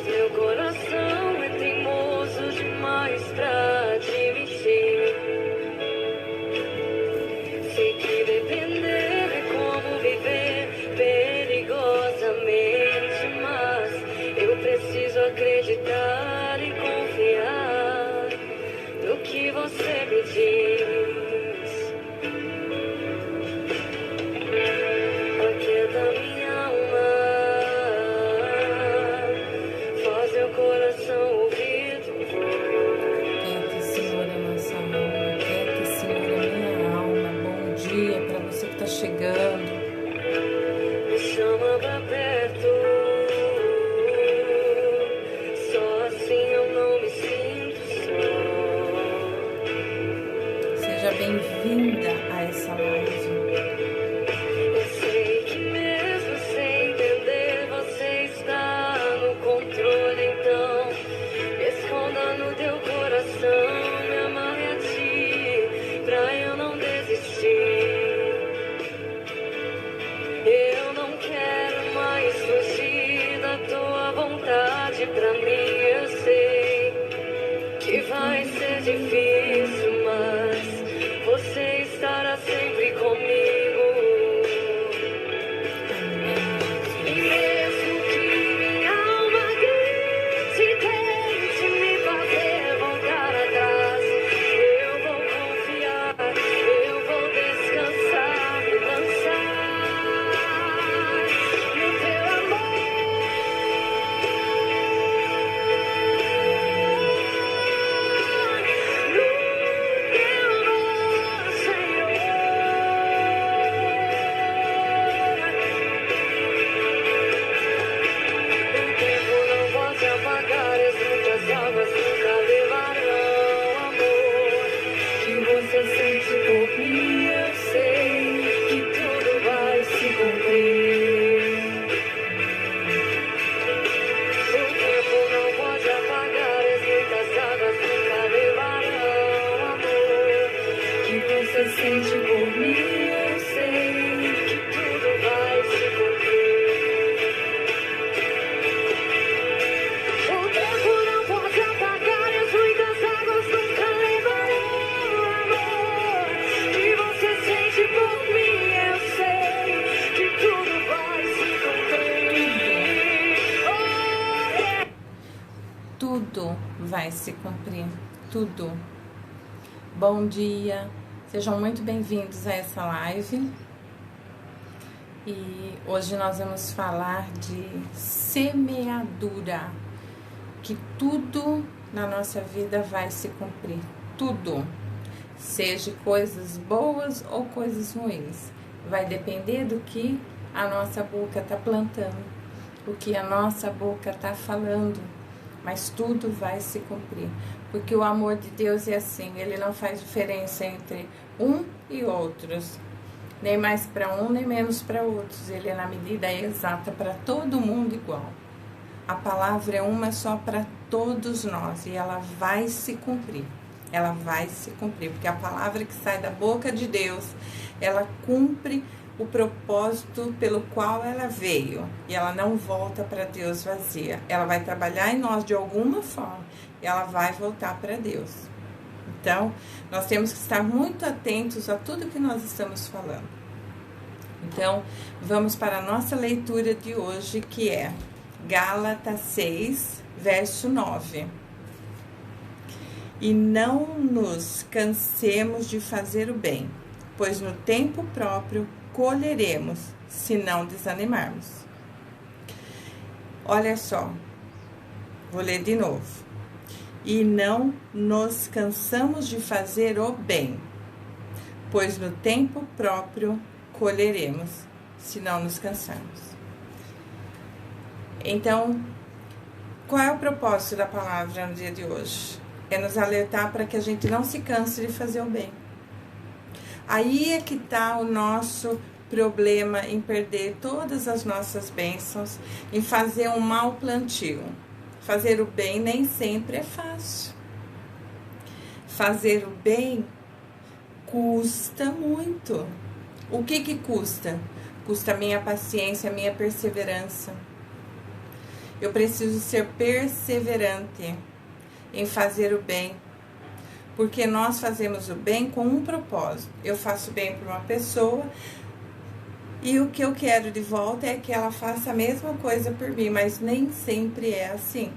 Meu coração é teimoso demais pra admitir. Sei que depender é como viver perigosamente, mas eu preciso acreditar e confiar no que você me diz. Aquieta minha alma, faz meu coração ouvir tua Quieta, Senhor, a nossa alma. Quieta, Senhor, a minha alma. Bom dia para você que está chegando. me chama pra perto. Só assim eu não me sinto só. Seja bem-vinda a essa live. Eu sei que mesmo sem entender, você está no controle. Então me esconda no teu coração, me amarre a ti, pra eu não desistir. Eu não quero mais fugir da tua vontade pra mim. Eu sei que vai ser difícil, mas você estará sempre comigo. E mesmo que minha alma grite, tente me fazer voltar atrás, eu vou confiar, eu vou descansar, me lançar no teu amor. O tempo não pode apagar as muitas águas, nunca levarão amor que você sente por mim. Eu sei que tudo vai se cumprir. O tempo não pode apagar as muitas águas, nunca levarão amor que você sente por mim. Eu sei que tudo vai se cumprir. O tempo não pode apagar as muitas águas, nunca levarão amor que você sente por mim. Eu sei que tudo vai se cumprir. Oh, yeah. Tudo vai se cumprir. Tudo. Bom dia. Sejam muito bem-vindos a essa live. E hoje nós vamos falar de semeadura. Que tudo na nossa vida vai se cumprir. Tudo. Seja coisas boas ou coisas ruins. Vai depender do que a nossa boca está plantando. O que a nossa boca está falando. Mas tudo vai se cumprir. Porque o amor de Deus é assim. Ele não faz diferença entre um e outros. Nem mais para um, nem menos para outros. Ele é na medida exata para todo mundo igual. A palavra é uma só para todos nós. E ela vai se cumprir. Ela vai se cumprir. Porque a palavra que sai da boca de Deus, ela cumpre o propósito pelo qual ela veio. E ela não volta para Deus vazia. Ela vai trabalhar em nós de alguma forma. E ela vai voltar para Deus. Então, nós temos que estar muito atentos a tudo que nós estamos falando. Então, vamos para a nossa leitura de hoje, que é Gálatas 6, verso 9. E não nos cansemos de fazer o bem, pois no tempo próprio colheremos, se não desanimarmos. Olha só, vou ler de novo. E não nos cansamos de fazer o bem, pois no tempo próprio colheremos, se não nos cansarmos. Então, qual é o propósito da palavra no dia de hoje? É nos alertar para que a gente não se canse de fazer o bem. Aí é que está o nosso problema em perder todas as nossas bênçãos, em fazer um mau plantio. Fazer o bem nem sempre é fácil. Fazer o bem custa muito. O que custa? Custa a minha paciência, a minha perseverança. Eu preciso ser perseverante em fazer o bem, porque nós fazemos o bem com um propósito. Eu faço bem para uma pessoa e o que eu quero de volta é que ela faça a mesma coisa por mim, mas nem sempre é assim.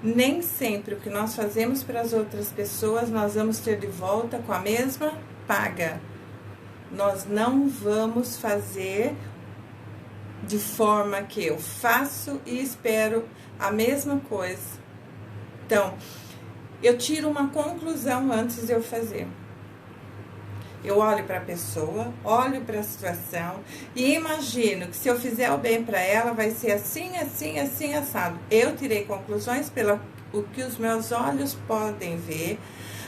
Nem sempre o que nós fazemos para as outras pessoas nós vamos ter de volta com a mesma paga. Nós não vamos fazer de forma que eu faço e espero a mesma coisa. Então, eu tiro uma conclusão antes de eu fazer. Eu olho para a pessoa, olho para a situação e imagino que se eu fizer o bem para ela, vai ser assim, assim, assim, assado. Eu tirei conclusões pelo que os meus olhos podem ver,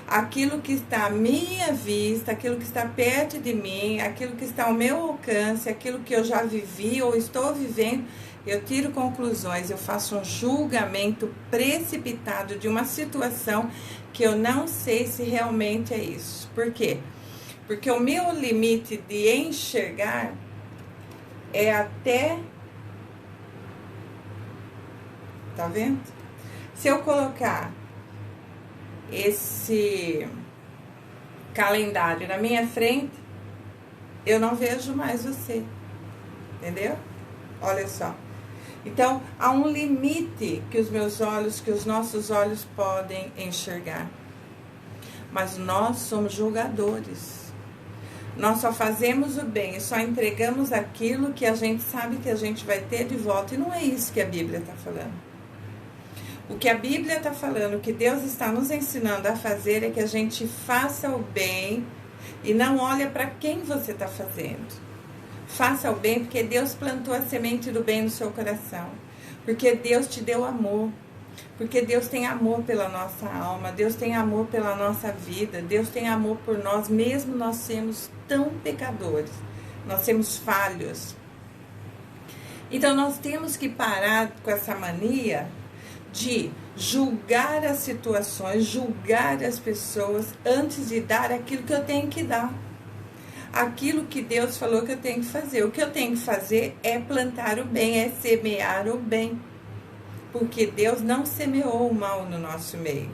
aquilo que está à minha vista, aquilo que está perto de mim, aquilo que está ao meu alcance, aquilo que eu já vivi ou estou vivendo. Eu tiro conclusões, eu faço um julgamento precipitado de uma situação que eu não sei se realmente é isso. Por quê? Porque o meu limite de enxergar é até... Tá vendo? Se eu colocar esse calendário na minha frente, eu não vejo mais você. Entendeu? Olha só. Então, há um limite que os meus olhos, que os nossos olhos podem enxergar. Mas nós somos julgadores. Nós só fazemos o bem e só entregamos aquilo que a gente sabe que a gente vai ter de volta. E não é isso que a Bíblia está falando. O que a Bíblia está falando, o que Deus está nos ensinando a fazer é que a gente faça o bem e não olha para quem você está fazendo. Faça o bem porque Deus plantou a semente do bem no seu coração. Porque Deus te deu amor. Porque Deus tem amor pela nossa alma. Deus tem amor pela nossa vida. Deus tem amor por nós, mesmo nós sermos tão pecadores. Nós sermos falhos. Então nós temos que parar com essa mania de julgar as situações, julgar as pessoas antes de dar aquilo que eu tenho que dar. Aquilo que Deus falou que eu tenho que fazer. O que eu tenho que fazer é plantar o bem, é semear o bem. Porque Deus não semeou o mal no nosso meio.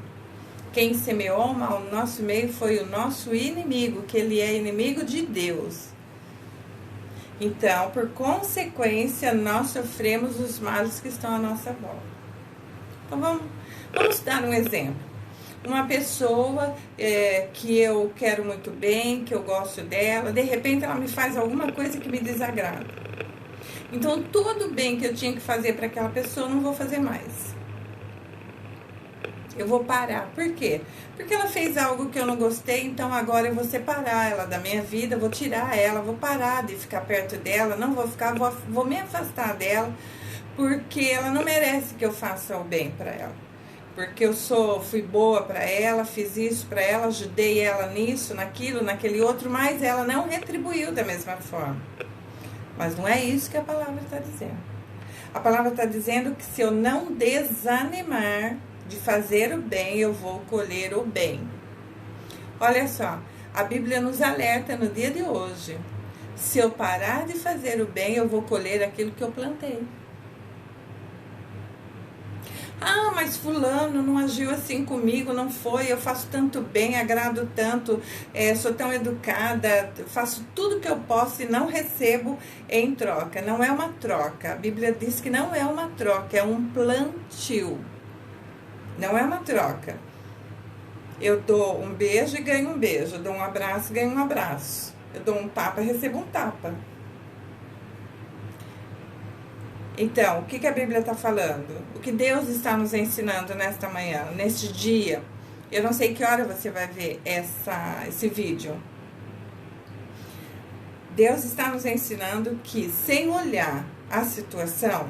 Quem semeou o mal no nosso meio foi o nosso inimigo, que ele é inimigo de Deus. Então, por consequência, nós sofremos os males que estão à nossa volta. Então, vamos dar um exemplo. Uma pessoa que eu quero muito bem, que eu gosto dela, de repente ela me faz alguma coisa que me desagrada. Então, todo o bem que eu tinha que fazer para aquela pessoa, eu não vou fazer mais. Eu vou parar. Por quê? Porque ela fez algo que eu não gostei, então agora eu vou separar ela da minha vida, vou tirar ela, vou parar de ficar perto dela, não vou ficar, vou me afastar dela, porque ela não merece que eu faça o bem para ela. Porque eu fui boa para ela, fiz isso para ela, ajudei ela nisso, naquilo, naquele outro, mas ela não retribuiu da mesma forma. Mas não é isso que a palavra está dizendo. A palavra está dizendo que se eu não desanimar de fazer o bem, eu vou colher o bem. Olha só, a Bíblia nos alerta no dia de hoje. Se eu parar de fazer o bem, eu vou colher aquilo que eu plantei. Ah, mas fulano não agiu assim comigo, não foi, eu faço tanto bem, agrado tanto, sou tão educada, faço tudo que eu posso e não recebo em troca. Não é uma troca, a Bíblia diz que não é uma troca, é um plantio. Não é uma troca. Eu dou um beijo e ganho um beijo, eu dou um abraço e ganho um abraço. Eu dou um tapa e recebo um tapa. Então, o que a Bíblia está falando? O que Deus está nos ensinando nesta manhã, neste dia? Eu não sei que hora você vai ver esse vídeo. Deus está nos ensinando que sem olhar a situação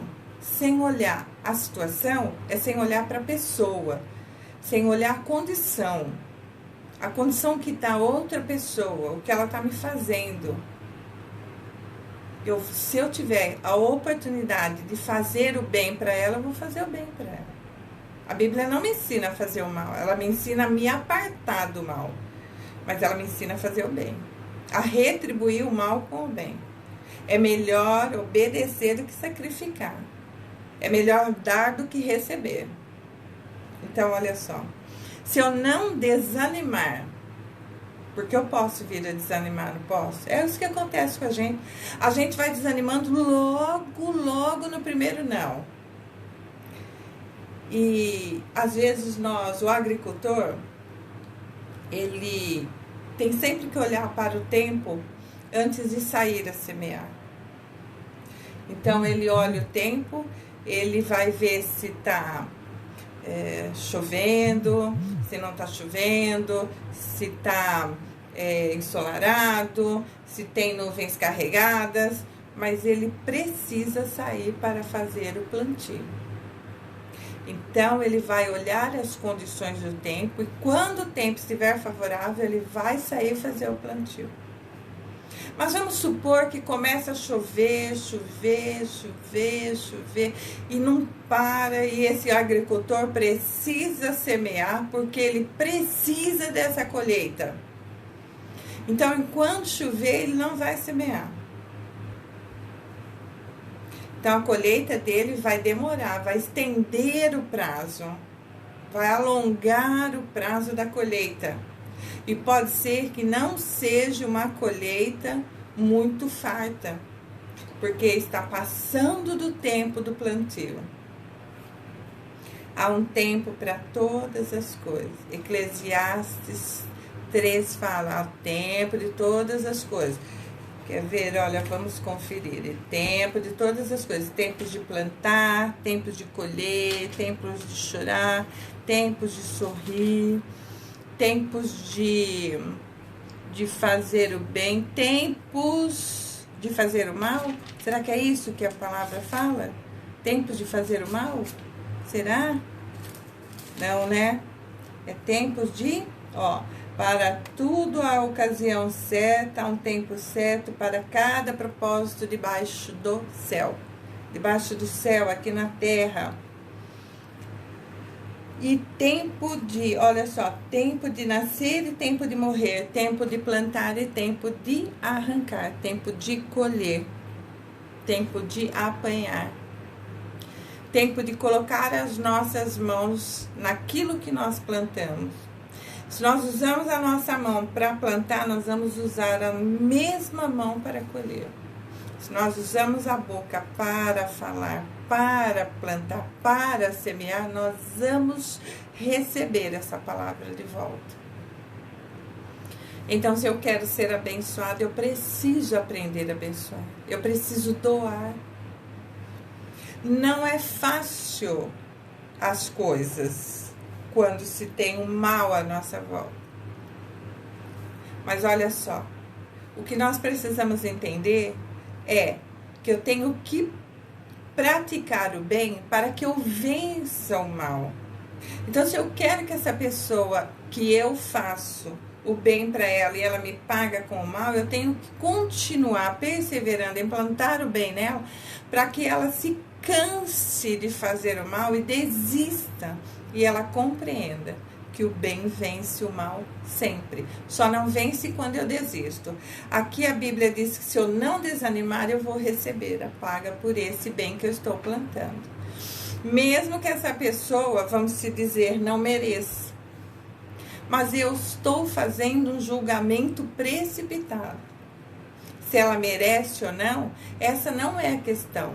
é sem olhar para a pessoa, sem olhar a condição que está outra pessoa, o que ela está me fazendo. Se eu tiver a oportunidade de fazer o bem para ela, eu vou fazer o bem para ela. A Bíblia não me ensina a fazer o mal, ela me ensina a me apartar do mal, mas ela me ensina a fazer o bem, a retribuir o mal com o bem. É melhor obedecer do que sacrificar. É melhor dar do que receber. Então, olha só. Se eu não desanimar, porque eu posso vir a desanimar, não posso? É isso que acontece com a gente. A gente vai desanimando logo no primeiro não. E, às vezes, o agricultor, ele tem sempre que olhar para o tempo antes de sair a semear. Então, ele olha o tempo, ele vai ver se está chovendo, se não está chovendo, se está ensolarado, se tem nuvens carregadas, mas ele precisa sair para fazer o plantio. Então, ele vai olhar as condições do tempo e quando o tempo estiver favorável, ele vai sair fazer o plantio. Mas vamos supor que começa a chover e não para, e esse agricultor precisa semear porque ele precisa dessa colheita. Então, enquanto chover, ele não vai semear. Então, a colheita dele vai demorar, vai estender o prazo, vai alongar o prazo da colheita. E pode ser que não seja uma colheita muito farta, porque está passando do tempo do plantio. Há um tempo para todas as coisas. Eclesiastes 3 fala, há tempo de todas as coisas. Quer ver? Olha, vamos conferir. Tempo de todas as coisas. Tempos de plantar, tempos de colher, tempos de chorar, tempos de sorrir, tempos de fazer o bem, tempos de fazer o mal. Será que é isso que a palavra fala? Tempos de fazer o mal? Será? Não, né? É tempos de... para tudo a ocasião certa, há um tempo certo para cada propósito debaixo do céu. Debaixo do céu, aqui na terra. E tempo de, olha só, tempo de nascer e tempo de morrer, tempo de plantar e tempo de arrancar, tempo de colher, tempo de apanhar, tempo de colocar as nossas mãos naquilo que nós plantamos. Se nós usamos a nossa mão para plantar, nós vamos usar a mesma mão para colher. Se nós usamos a boca para falar, para plantar, para semear, nós vamos receber essa palavra de volta. Então, se eu quero ser abençoada, eu preciso aprender a abençoar. Eu preciso doar. Não é fácil as coisas quando se tem um mal à nossa volta. Mas olha só, o que nós precisamos entender é que eu tenho que praticar o bem para que eu vença o mal. Então, se eu quero que essa pessoa que eu faço o bem para ela e ela me paga com o mal, eu tenho que continuar perseverando em plantar o bem nela para que ela se canse de fazer o mal e desista e ela compreenda que o bem vence o mal sempre. Só não vence quando eu desisto. Aqui a Bíblia diz que se eu não desanimar, eu vou receber a paga por esse bem que eu estou plantando. Mesmo que essa pessoa, vamos se dizer, não mereça. Mas eu estou fazendo um julgamento precipitado. Se ela merece ou não, essa não é a questão.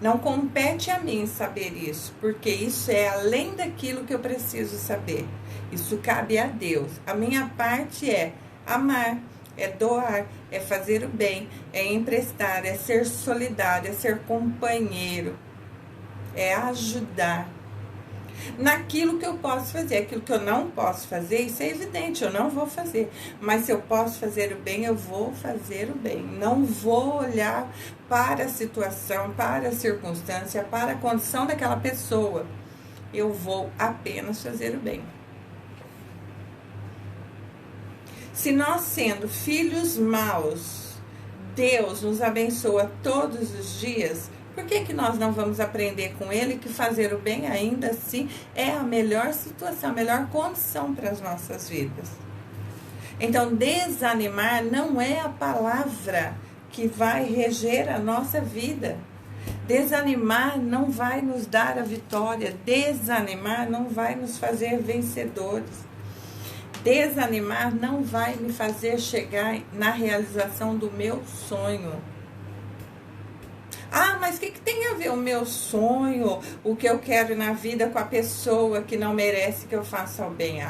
Não compete a mim saber isso, porque isso é além daquilo que eu preciso saber. Isso cabe a Deus. A minha parte é amar, é doar, é fazer o bem, é emprestar, é ser solidário, é ser companheiro, é ajudar. Naquilo que eu posso fazer, aquilo que eu não posso fazer, isso é evidente, eu não vou fazer. Mas se eu posso fazer o bem, eu vou fazer o bem. Não vou olhar para a situação, para a circunstância, para a condição daquela pessoa. Eu vou apenas fazer o bem. Se nós, sendo filhos maus, Deus nos abençoa todos os dias, por que nós não vamos aprender com Ele que fazer o bem ainda assim é a melhor situação, a melhor condição para as nossas vidas? Então, desanimar não é a palavra que vai reger a nossa vida. Desanimar não vai nos dar a vitória. Desanimar não vai nos fazer vencedores. Desanimar não vai me fazer chegar na realização do meu sonho. Ah, mas o que tem a ver o meu sonho, o que eu quero na vida com a pessoa que não merece que eu faça o bem?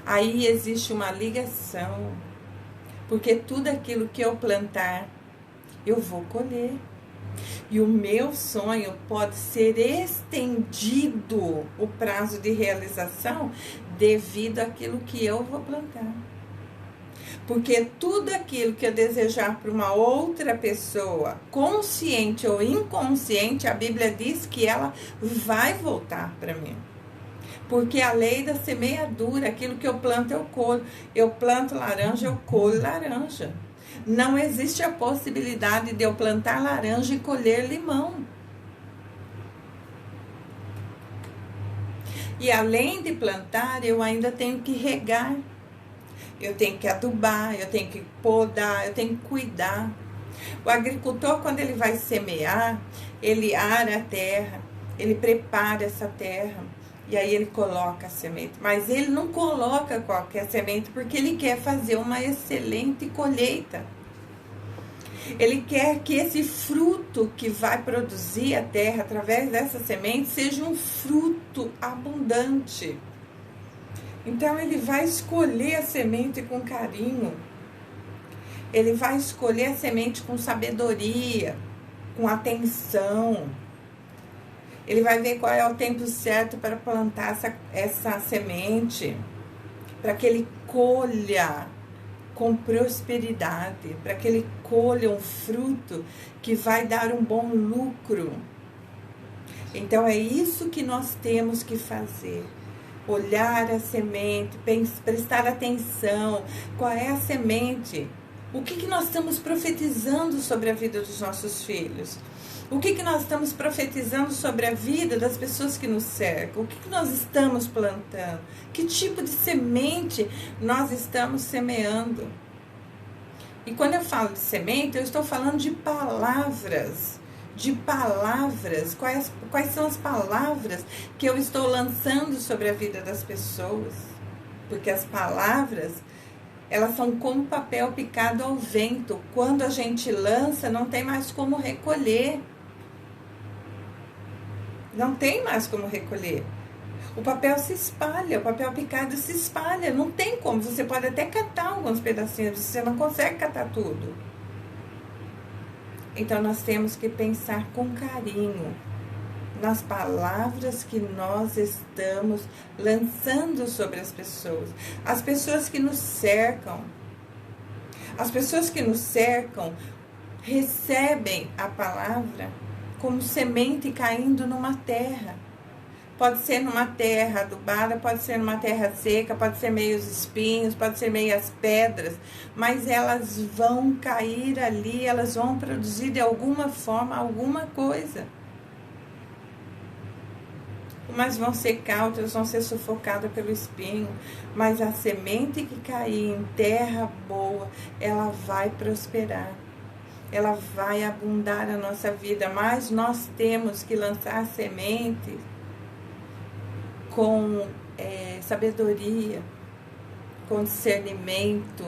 Aí existe uma ligação. Porque tudo aquilo que eu plantar, eu vou colher. E o meu sonho pode ser estendido, o prazo de realização, devido àquilo que eu vou plantar. Porque tudo aquilo que eu desejar para uma outra pessoa, consciente ou inconsciente, a Bíblia diz que ela vai voltar para mim. Porque a lei da semeadura, aquilo que eu planto, eu colho. Eu planto laranja, eu colho laranja. Não existe a possibilidade de eu plantar laranja e colher limão. E além de plantar, eu ainda tenho que regar. Eu tenho que adubar, eu tenho que podar, eu tenho que cuidar. O agricultor, quando ele vai semear, ele ara a terra, ele prepara essa terra. E aí ele coloca a semente. Mas ele não coloca qualquer semente porque ele quer fazer uma excelente colheita. Ele quer que esse fruto que vai produzir a terra através dessa semente seja um fruto abundante. Então ele vai escolher a semente com carinho. Ele vai escolher a semente com sabedoria, com atenção. Ele vai ver qual é o tempo certo para plantar essa semente, para que ele colha com prosperidade, para que ele colha um fruto que vai dar um bom lucro. Então é isso que nós temos que fazer. Olhar a semente, prestar atenção. Qual é a semente? O que nós estamos profetizando sobre a vida dos nossos filhos? O que nós estamos profetizando sobre a vida das pessoas que nos cercam? O que nós estamos plantando? Que tipo de semente nós estamos semeando? E quando eu falo de semente, eu estou falando de palavras. De palavras. Quais são as palavras que eu estou lançando sobre a vida das pessoas? Porque as palavras, elas são como papel picado ao vento. Quando a gente lança, não tem mais como recolher. Não tem mais como recolher. O papel se espalha, o papel picado se espalha. Não tem como. Você pode até catar alguns pedacinhos, você não consegue catar tudo. Então nós temos que pensar com carinho nas palavras que nós estamos lançando sobre as pessoas. As pessoas que nos cercam. As pessoas que nos cercam recebem a palavra como semente caindo numa terra. Pode ser numa terra adubada, pode ser numa terra seca, pode ser meios espinhos, pode ser meias pedras, mas elas vão cair ali, elas vão produzir de alguma forma alguma coisa. Umas vão secar, outras vão ser sufocadas pelo espinho, mas a semente que cair em terra boa, ela vai prosperar. Ela vai abundar a nossa vida, mas nós temos que lançar sementes com sabedoria, com discernimento.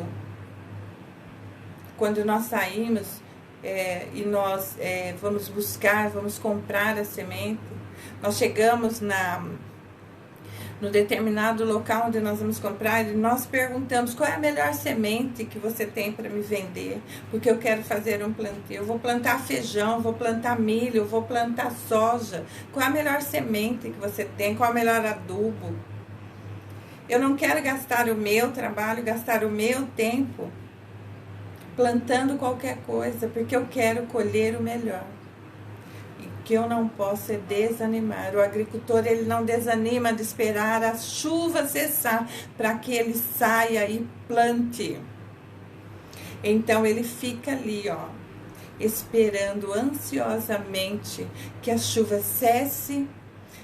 Quando nós saímos e nós vamos buscar, vamos comprar a semente, nós chegamos no determinado local onde nós vamos comprar e nós perguntamos qual é a melhor semente que você tem para me vender, porque eu quero fazer um plantio. Eu vou plantar feijão, vou plantar milho, eu vou plantar soja. Qual é a melhor semente que você tem? Qual é o melhor adubo? Eu não quero gastar o meu trabalho, gastar o meu tempo plantando qualquer coisa, porque eu quero colher o melhor. Que eu não posso é desanimar. O agricultor, ele não desanima de esperar a chuva cessar para que ele saia e plante. Então ele fica ali, esperando ansiosamente que a chuva cesse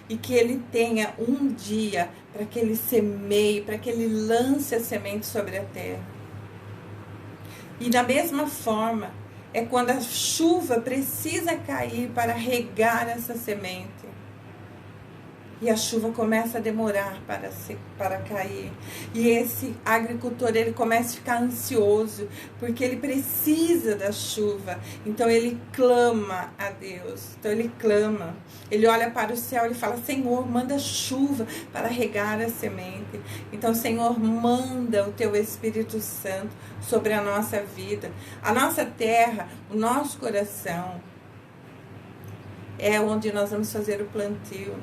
e que ele tenha um dia para que ele semeie, para que ele lance a semente sobre a terra. E da mesma forma, É quando a chuva precisa cair para regar essa semente. E a chuva começa a demorar para cair. E esse agricultor, ele começa a ficar ansioso, porque ele precisa da chuva. Então ele clama a Deus. Então ele clama. Ele olha para o céu e fala: Senhor, manda chuva para regar a semente. Então, Senhor, manda o teu Espírito Santo sobre a nossa vida. A nossa terra, o nosso coração, é onde nós vamos fazer o plantio.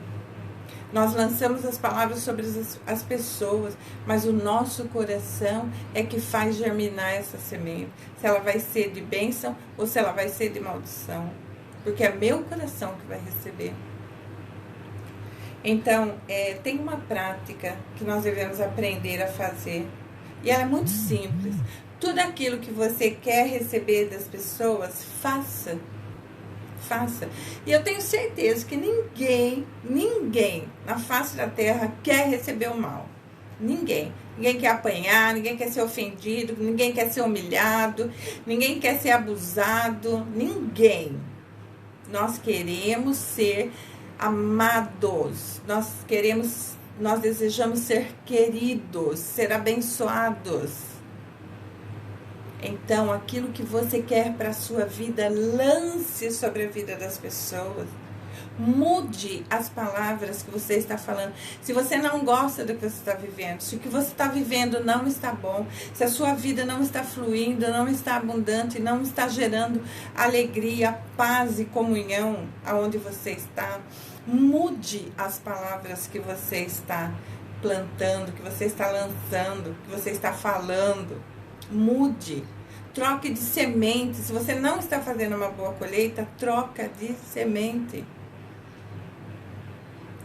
Nós lançamos as palavras sobre as pessoas, mas o nosso coração é que faz germinar essa semente. Se ela vai ser de bênção ou se ela vai ser de maldição. Porque é meu coração que vai receber. Então, tem uma prática que nós devemos aprender a fazer. E ela é muito simples. Tudo aquilo que você quer receber das pessoas, faça. Faça. E eu tenho certeza que ninguém na face da terra quer receber o mal. Ninguém. Ninguém quer apanhar, ninguém quer ser ofendido, ninguém quer ser humilhado, ninguém quer ser abusado, ninguém. Nós queremos ser amados, nós desejamos ser queridos, ser abençoados. Então, aquilo que você quer para a sua vida, lance sobre a vida das pessoas. Mude as palavras que você está falando. Se você não gosta do que você está vivendo, se o que você está vivendo não está bom, se a sua vida não está fluindo, não está abundante, não está gerando alegria, paz e comunhão aonde você está, mude as palavras que você está plantando, que você está lançando, que você está falando. Mude. Troque de semente. Se você não está fazendo uma boa colheita, troca de semente.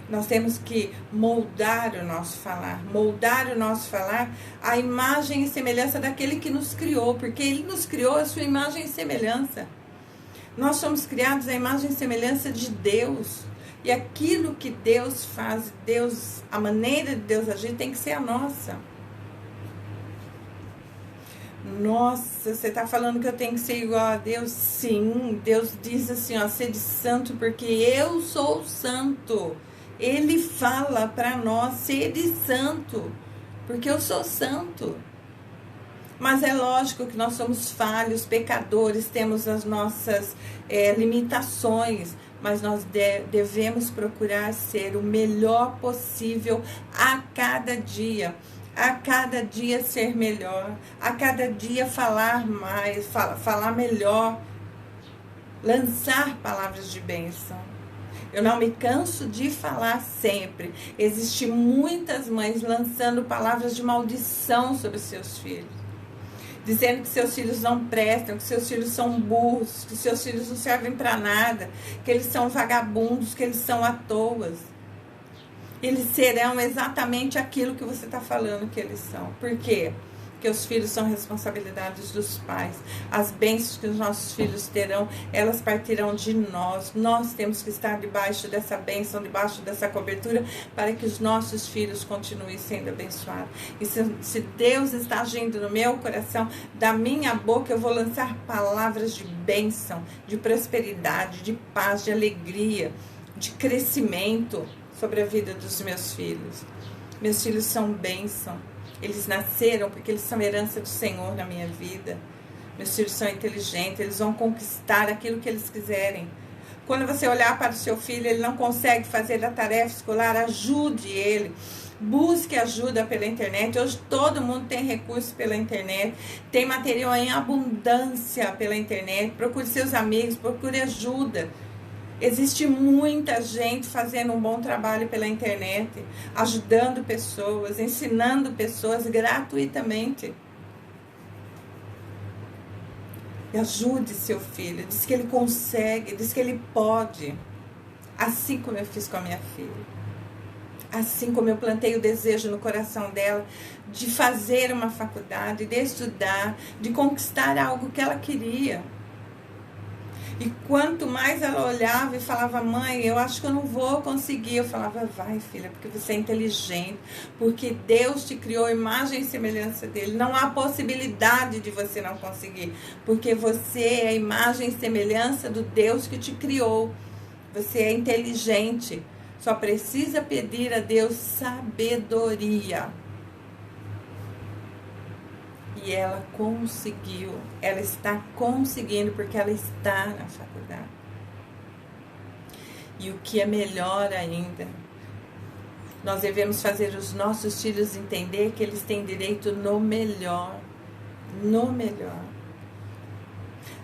Nós temos que moldar o nosso falar. Moldar o nosso falar à imagem e semelhança daquele que nos criou. Porque ele nos criou a sua imagem e semelhança. Nós somos criados à imagem e semelhança de Deus. E aquilo que Deus faz, a maneira de Deus agir tem que ser a nossa. Nossa, você está falando que eu tenho que ser igual a Deus? Sim, Deus diz assim, ó, sede santo porque eu sou santo. Ele fala para nós, sede santo, porque eu sou santo. Mas é lógico que nós somos falhos, pecadores, temos as nossas limitações, mas nós devemos procurar ser o melhor possível a cada dia. A cada dia ser melhor, a cada dia falar mais, falar melhor, lançar palavras de bênção. Eu não me canso de falar sempre. Existem muitas mães lançando palavras de maldição sobre seus filhos. Dizendo que seus filhos não prestam, que seus filhos são burros, que seus filhos não servem para nada, que eles são vagabundos, que eles são à toa. Eles serão exatamente aquilo que você está falando que eles são. Por quê? Porque os filhos são responsabilidades dos pais. As bênçãos que os nossos filhos terão, elas partirão de nós. Nós temos que estar debaixo dessa bênção, debaixo dessa cobertura, para que os nossos filhos continuem sendo abençoados. E se Deus está agindo no meu coração, da minha boca eu vou lançar palavras de bênção, de prosperidade, de paz, de alegria, de crescimento sobre a vida dos meus filhos. Meus filhos são bênção. Eles nasceram porque eles são herança do Senhor na minha vida. Meus filhos são inteligentes, eles vão conquistar aquilo que eles quiserem. Quando você olhar para o seu filho, ele não consegue fazer a tarefa escolar, ajude ele. Busque ajuda pela internet. Hoje todo mundo tem recursos pela internet. Tem material em abundância pela internet. Procure seus amigos, procure ajuda. Existe muita gente fazendo um bom trabalho pela internet, ajudando pessoas, ensinando pessoas gratuitamente. E ajude seu filho, diz que ele consegue, diz que ele pode. Assim como eu fiz com a minha filha. Assim como eu plantei o desejo no coração dela de fazer uma faculdade, de estudar, de conquistar algo que ela queria. E quanto mais ela olhava e falava, mãe, eu acho que eu não vou conseguir. Eu falava, vai, filha, porque você é inteligente. Porque Deus te criou a imagem e semelhança dele. Não há possibilidade de você não conseguir. Porque você é a imagem e semelhança do Deus que te criou. Você é inteligente. Só precisa pedir a Deus sabedoria. E ela conseguiu. Ela está conseguindo porque ela está na faculdade. E o que é melhor ainda, nós devemos fazer os nossos filhos entender que eles têm direito no melhor. No melhor.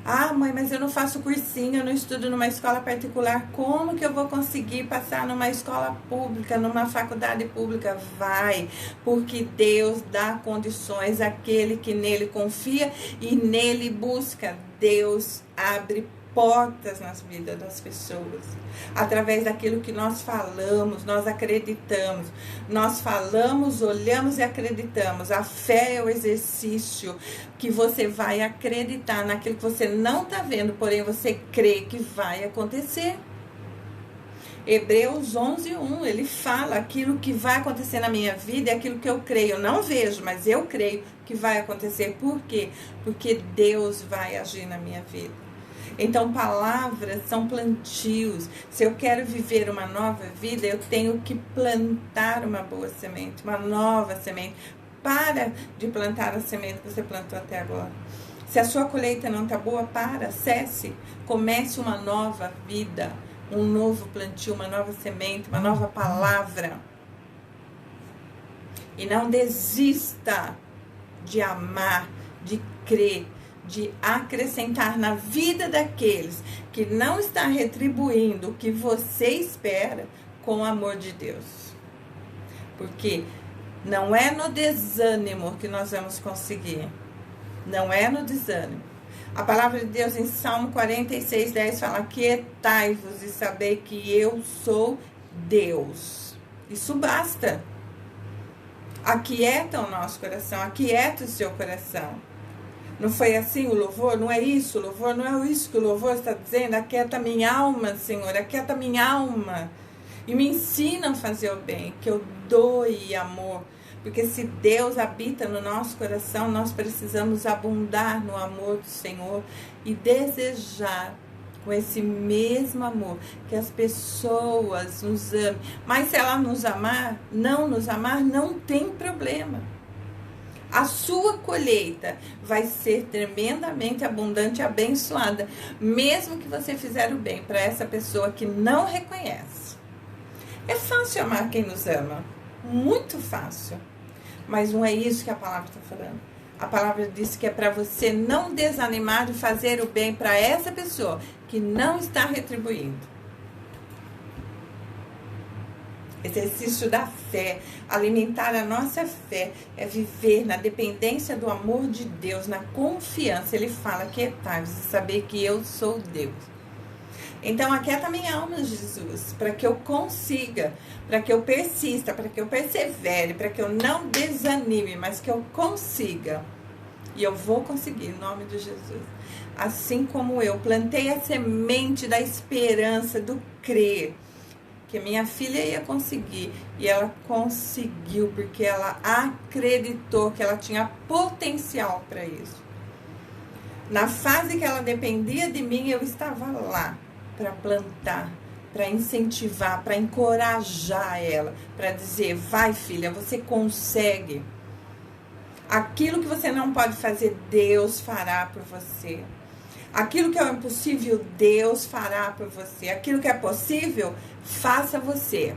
Ah, mãe, mas eu não faço cursinho, eu não estudo numa escola particular. Como que eu vou conseguir passar numa escola pública, numa faculdade pública? Vai, porque Deus dá condições àquele que nele confia e nele busca. Deus abre portas nas vidas das pessoas, através daquilo que nós falamos, nós acreditamos. Nós falamos, olhamos e acreditamos. A fé é o exercício que você vai acreditar naquilo que você não está vendo, porém você crê que vai acontecer. Hebreus 11:1, ele fala aquilo que vai acontecer na minha vida é aquilo que eu creio. Eu não vejo, mas eu creio que vai acontecer. Por quê? Porque Deus vai agir na minha vida. Então, palavras são plantios. Se eu quero viver uma nova vida, eu tenho que plantar uma boa semente, uma nova semente. Para de plantar a semente que você plantou até agora. Se a sua colheita não está boa, cesse. Comece uma nova vida, um novo plantio, uma nova semente, uma nova palavra. E não desista de amar, de crer, de acrescentar na vida daqueles que não está retribuindo o que você espera com o amor de Deus. Porque não é no desânimo que nós vamos conseguir. Não é no desânimo. A palavra de Deus em Salmo 46:10 fala: aquietai-vos e sabei que eu sou Deus. Isso basta. Aquieta o nosso coração, aquieta o seu coração. Não foi assim o louvor? Não é isso o louvor? Não é isso que o louvor está dizendo? Aquieta minha alma, Senhor, aquieta minha alma. E me ensina a fazer o bem, que eu doe amor. Porque se Deus habita no nosso coração, nós precisamos abundar no amor do Senhor e desejar com esse mesmo amor que as pessoas nos amem. Mas se ela nos amar, não tem problema. A sua colheita vai ser tremendamente abundante e abençoada, mesmo que você fizer o bem para essa pessoa que não reconhece. É fácil amar quem nos ama, muito fácil, mas não é isso que a palavra está falando. A palavra diz que é para você não desanimar de fazer o bem para essa pessoa que não está retribuindo. Exercício da fé, alimentar a nossa fé, é viver na dependência do amor de Deus, na confiança. Ele fala que é saber que eu sou Deus. Então, aquieta minha alma, Jesus, para que eu consiga, para que eu persista, para que eu persevere, para que eu não desanime, mas que eu consiga. E eu vou conseguir, em nome de Jesus. Assim como eu plantei a semente da esperança, do crer, que minha filha ia conseguir, e ela conseguiu, porque ela acreditou que ela tinha potencial para isso. Na fase que ela dependia de mim, eu estava lá para plantar, para incentivar, para encorajar ela, para dizer: vai, filha, você consegue. Aquilo que você não pode fazer, Deus fará por você. Aquilo que é impossível, Deus fará por você. Aquilo que é possível, faça você.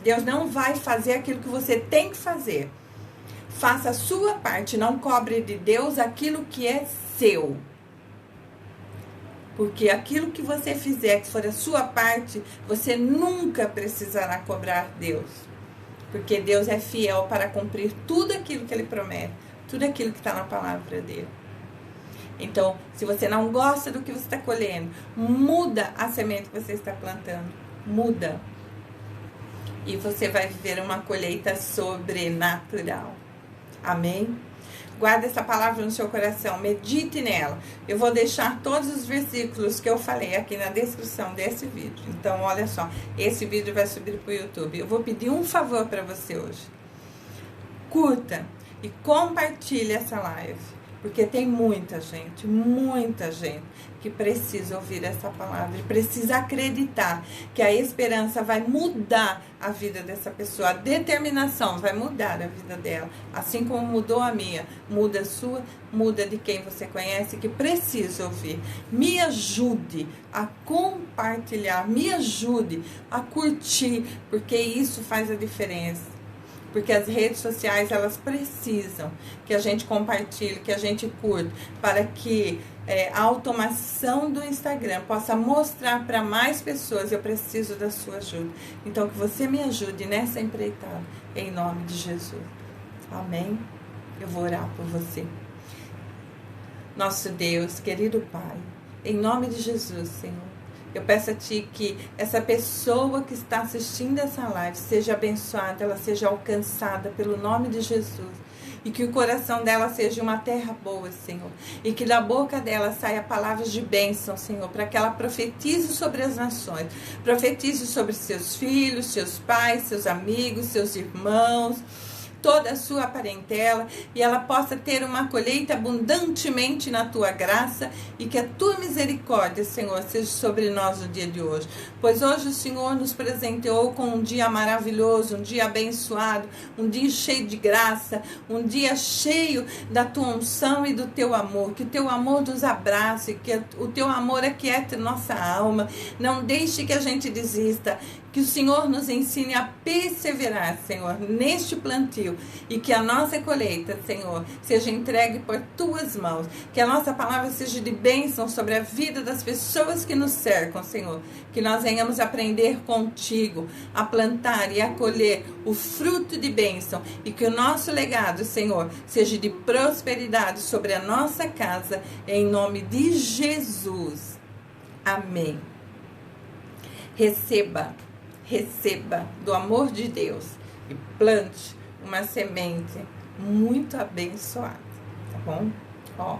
Deus não vai fazer aquilo que você tem que fazer. Faça a sua parte, não cobre de Deus aquilo que é seu. Porque aquilo que você fizer, que for a sua parte, você nunca precisará cobrar Deus. Porque Deus é fiel para cumprir tudo aquilo que Ele promete, tudo aquilo que está na palavra dEle. Então, se você não gosta do que você está colhendo, muda a semente que você está plantando. Muda. E você vai viver uma colheita sobrenatural. Amém? Guarda essa palavra no seu coração, medite nela. Eu vou deixar todos os versículos que eu falei aqui na descrição desse vídeo. Então, olha só, esse vídeo vai subir para o YouTube. Eu vou pedir um favor para você hoje. Curta e compartilhe essa live, porque tem muita gente que precisa ouvir essa palavra, e precisa acreditar que a esperança vai mudar a vida dessa pessoa, a determinação vai mudar a vida dela, assim como mudou a minha, muda a sua, muda de quem você conhece, que precisa ouvir. Me ajude a compartilhar, me ajude a curtir, porque isso faz a diferença. Porque as redes sociais, elas precisam que a gente compartilhe, que a gente curta, para que a automação do Instagram possa mostrar para mais pessoas: eu preciso da sua ajuda. Então, que você me ajude nessa empreitada, em nome de Jesus. Amém? Eu vou orar por você. Nosso Deus, querido Pai, em nome de Jesus, Senhor, eu peço a Ti que essa pessoa que está assistindo essa live seja abençoada, ela seja alcançada pelo nome de Jesus. E que o coração dela seja uma terra boa, Senhor. E que da boca dela saia palavras de bênção, Senhor, para que ela profetize sobre as nações. Profetize sobre seus filhos, seus pais, seus amigos, seus irmãos, toda a sua parentela, e ela possa ter uma colheita abundantemente na tua graça, e que a tua misericórdia, Senhor, seja sobre nós no dia de hoje. Pois hoje o Senhor nos presenteou com um dia maravilhoso, um dia abençoado, um dia cheio de graça, um dia cheio da tua unção e do teu amor. Que o teu amor nos abrace, que o teu amor aquiete nossa alma. Não deixe que a gente desista. Que o Senhor nos ensine a perseverar, Senhor, neste plantio, e que a nossa colheita, Senhor, seja entregue por tuas mãos. Que a nossa palavra seja de bênção sobre a vida das pessoas que nos cercam, Senhor. Que nós venhamos aprender contigo, a plantar e a colher o fruto de bênção, e que o nosso legado, Senhor, seja de prosperidade sobre a nossa casa, em nome de Jesus. Amém. Receba do amor de Deus e plante uma semente muito abençoada, tá bom? Ó,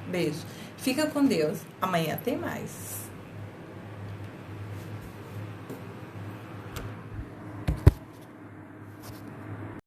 beijo. Fica com Deus. Amanhã tem mais.